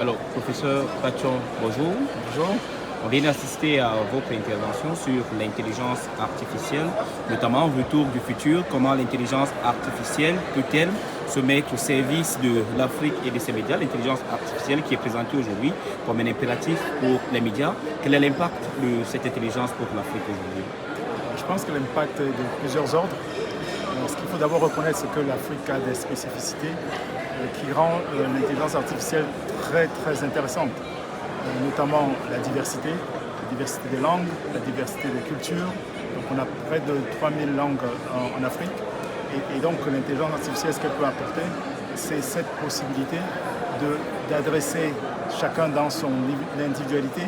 Alors, professeur Pachon, bonjour. Bonjour. On vient d'assister à votre intervention sur l'intelligence artificielle, notamment Retour du futur, comment l'intelligence artificielle peut-elle se mettre au service de l'Afrique et de ses médias, l'intelligence artificielle qui est présentée aujourd'hui comme un impératif pour les médias. Quel est l'impact de cette intelligence pour l'Afrique aujourd'hui? Je pense que l'impact est de plusieurs ordres. Ce qu'il faut d'abord reconnaître, c'est que l'Afrique a des spécificités qui rendent l'intelligence artificielle très très intéressante, notamment la diversité des langues, la diversité des cultures. Donc on a près de 3000 langues en Afrique et donc l'intelligence artificielle, ce qu'elle peut apporter, c'est cette possibilité d'adresser chacun dans son individualité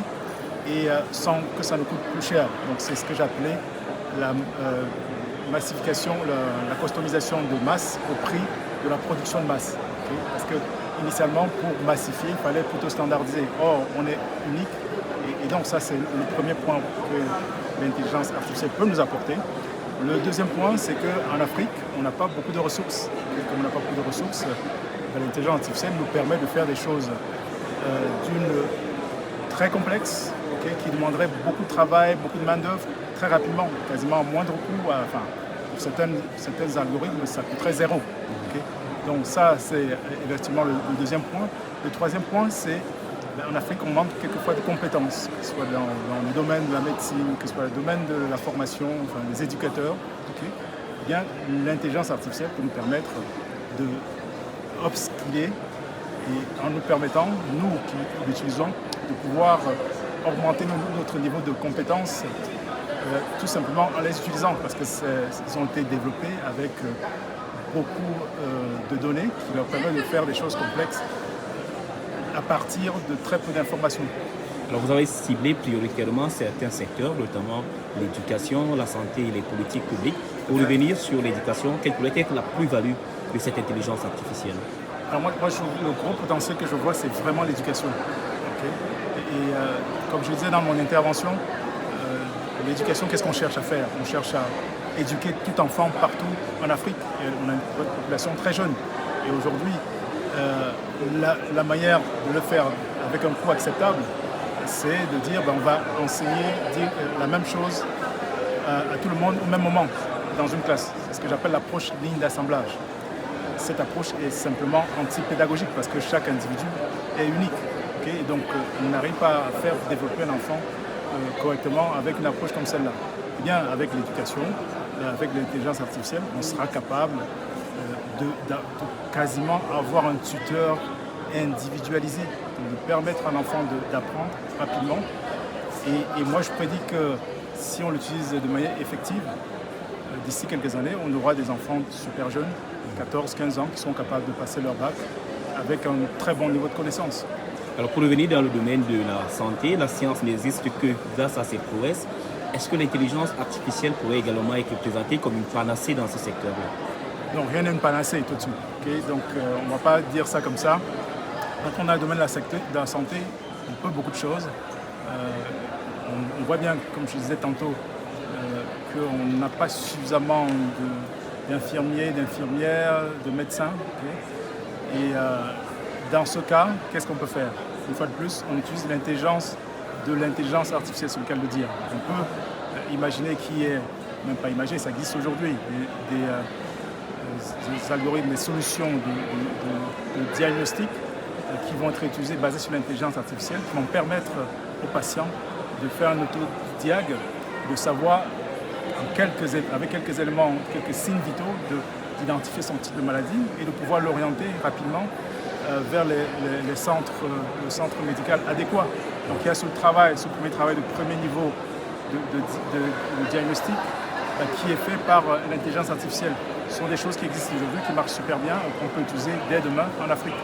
et sans que ça ne coûte plus cher. Donc c'est ce que j'appelais la massification, la customisation de masse au prix de la production de masse. Okay? Parce que initialement, pour massifier, il fallait plutôt standardiser. Or, on est unique et donc ça, c'est le premier point que l'intelligence artificielle peut nous apporter. Le deuxième point, c'est qu'en Afrique, on n'a pas beaucoup de ressources. Et comme on n'a pas beaucoup de ressources, l'intelligence artificielle nous permet de faire des choses d'une très complexe, okay, qui demanderait beaucoup de travail, beaucoup de main-d'œuvre, très rapidement, quasiment à moindre coût. Enfin, pour certains algorithmes, ça coûterait zéro. Okay. Donc ça, c'est effectivement le deuxième point. Le troisième point, c'est en Afrique, on manque quelquefois de compétences, que ce soit dans le domaine de la médecine, que ce soit dans le domaine de la formation, enfin, des éducateurs. Okay. Eh bien, l'intelligence artificielle peut nous permettre de upskiller et en nous permettant, nous qui l'utilisons, de pouvoir augmenter notre niveau de compétences tout simplement en les utilisant parce qu'ils ont été développés avec beaucoup de données qui leur permettent de faire des choses complexes à partir de très peu d'informations. Alors vous avez ciblé prioritairement certains secteurs, notamment l'éducation, la santé et les politiques publiques. Pour revenir sur l'éducation, quelle pourrait être la plus-value de cette intelligence artificielle? Alors moi le gros potentiel que je vois, c'est vraiment l'éducation. Okay. Et comme je le disais dans mon intervention, l'éducation, qu'est-ce qu'on cherche à faire? On cherche à éduquer tout enfant partout en Afrique. Et on a une population très jeune. Et aujourd'hui, la manière de le faire avec un coût acceptable, c'est de dire on va enseigner la même chose à tout le monde au même moment dans une classe. C'est ce que j'appelle l'approche ligne d'assemblage. Cette approche est simplement anti-pédagogique parce que chaque individu est unique. Okay? Et donc, on n'arrive pas à faire développer un enfant correctement avec une approche comme celle-là. Eh bien, avec l'éducation, avec l'intelligence artificielle, on sera capable de quasiment avoir un tuteur individualisé, de permettre à l'enfant d'apprendre rapidement. Et moi, je prédis que si on l'utilise de manière effective, d'ici quelques années, on aura des enfants super jeunes, 14-15 ans, qui sont capables de passer leur bac avec un très bon niveau de connaissance. Alors pour revenir dans le domaine de la santé, la science n'existe que grâce à ses prouesses. Est-ce que l'intelligence artificielle pourrait également être présentée comme une panacée dans ce secteur-là? Non, rien n'est une panacée tout de suite. Okay? Donc on ne va pas dire ça comme ça. Quand on a le domaine de la santé, on peut beaucoup de choses. On voit bien, comme je disais tantôt, qu'on n'a pas suffisamment d'infirmiers, d'infirmières, de médecins. Okay? Et dans ce cas, qu'est-ce qu'on peut faire? Une fois de plus, on utilise l'intelligence artificielle, c'est le cas de le dire. On peut imaginer même pas imaginer, ça existe aujourd'hui, des algorithmes, des solutions de diagnostic qui vont être utilisées basées sur l'intelligence artificielle, qui vont permettre aux patients de faire un autodiag, de savoir avec quelques éléments, quelques signes vitaux, d'identifier son type de maladie et de pouvoir l'orienter rapidement vers le centre médical adéquat. Donc il y a ce premier travail de premier niveau de diagnostic qui est fait par l'intelligence artificielle. Ce sont des choses qui existent aujourd'hui, qui marchent super bien et qu'on peut utiliser dès demain en Afrique.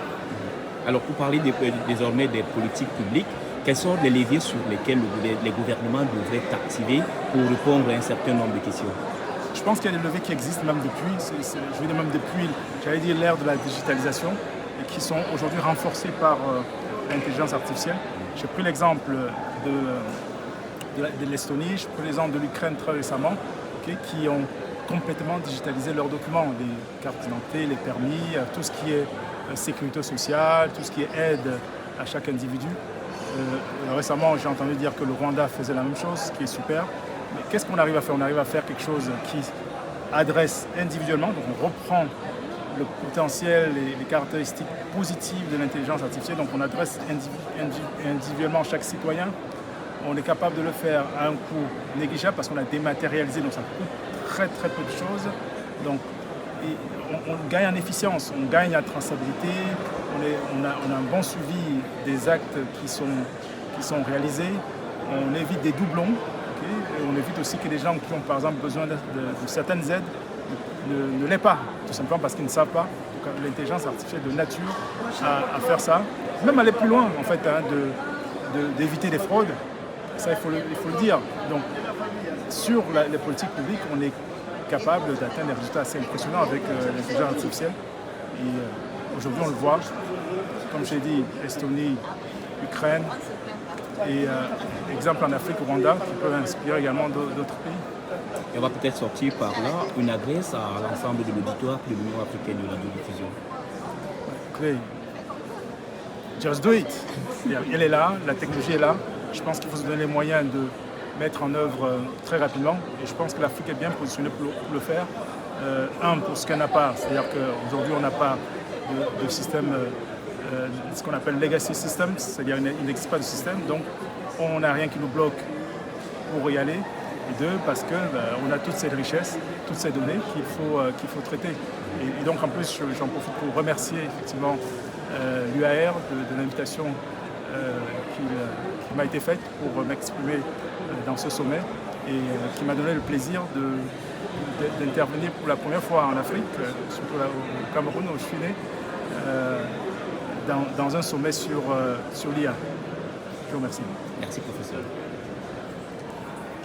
Alors pour parler désormais des politiques publiques, quels sont les leviers sur lesquels les gouvernements devraient activer pour répondre à un certain nombre de questions? Je pense qu'il y a des leviers qui existent même depuis, j'allais dire, l'ère de la digitalisation et qui sont aujourd'hui renforcés par l'intelligence artificielle. J'ai pris l'exemple de l'Estonie, j'ai pris l'exemple de l'Ukraine très récemment, okay, qui ont complètement digitalisé leurs documents, les cartes d'identité, les permis, tout ce qui est sécurité sociale, tout ce qui est aide à chaque individu. Récemment, j'ai entendu dire que le Rwanda faisait la même chose, ce qui est super. Mais qu'est-ce qu'on arrive à faire? On arrive à faire quelque chose qui adresse individuellement, donc on reprend le potentiel et les caractéristiques positives de l'intelligence artificielle, donc on adresse individuellement chaque citoyen. On est capable de le faire à un coût négligeable parce qu'on a dématérialisé, donc ça coûte très très peu de choses. Donc on gagne en efficience, on gagne en traçabilité, on a un bon suivi des actes qui sont réalisés, on évite des doublons, okay, et on évite aussi que les gens qui ont par exemple besoin de certaines aides ne l'aient pas, tout simplement parce qu'ils ne savent pas. Donc l'intelligence artificielle de nature à faire ça, même aller plus loin en fait, hein, d'éviter les fraudes, ça il faut le dire. Donc sur les politiques publiques, on est capable d'atteindre des résultats assez impressionnants avec l'intelligence artificielle. Et aujourd'hui, on le voit, comme j'ai dit, Estonie, Ukraine, et exemple en Afrique, Rwanda, qui peut inspirer également d'autres pays. Et on va peut-être sortir par là une adresse à l'ensemble de l'auditoire de l'Union africaine de radiodiffusion. Écoutez, just do it. Elle est là, la technologie est là. Je pense qu'il faut se donner les moyens de mettre en œuvre très rapidement. Et je pense que l'Afrique est bien positionnée pour le faire. Pour ce qu'elle n'a pas, c'est-à-dire qu'aujourd'hui on n'a pas de système, ce qu'on appelle legacy system, c'est-à-dire il n'existe pas de système, donc on n'a rien qui nous bloque pour y aller. Et deux, parce qu'on a toute cette richesse, toutes ces données qu'il faut traiter. Et donc en plus, j'en profite pour remercier effectivement l'UAR de l'invitation qui m'a été faite pour m'exprimer dans ce sommet et qui m'a donné le plaisir d'intervenir pour la première fois en Afrique, surtout là, au Cameroun où je suis né, dans un sommet sur l'IA. Je vous remercie. Merci professeur.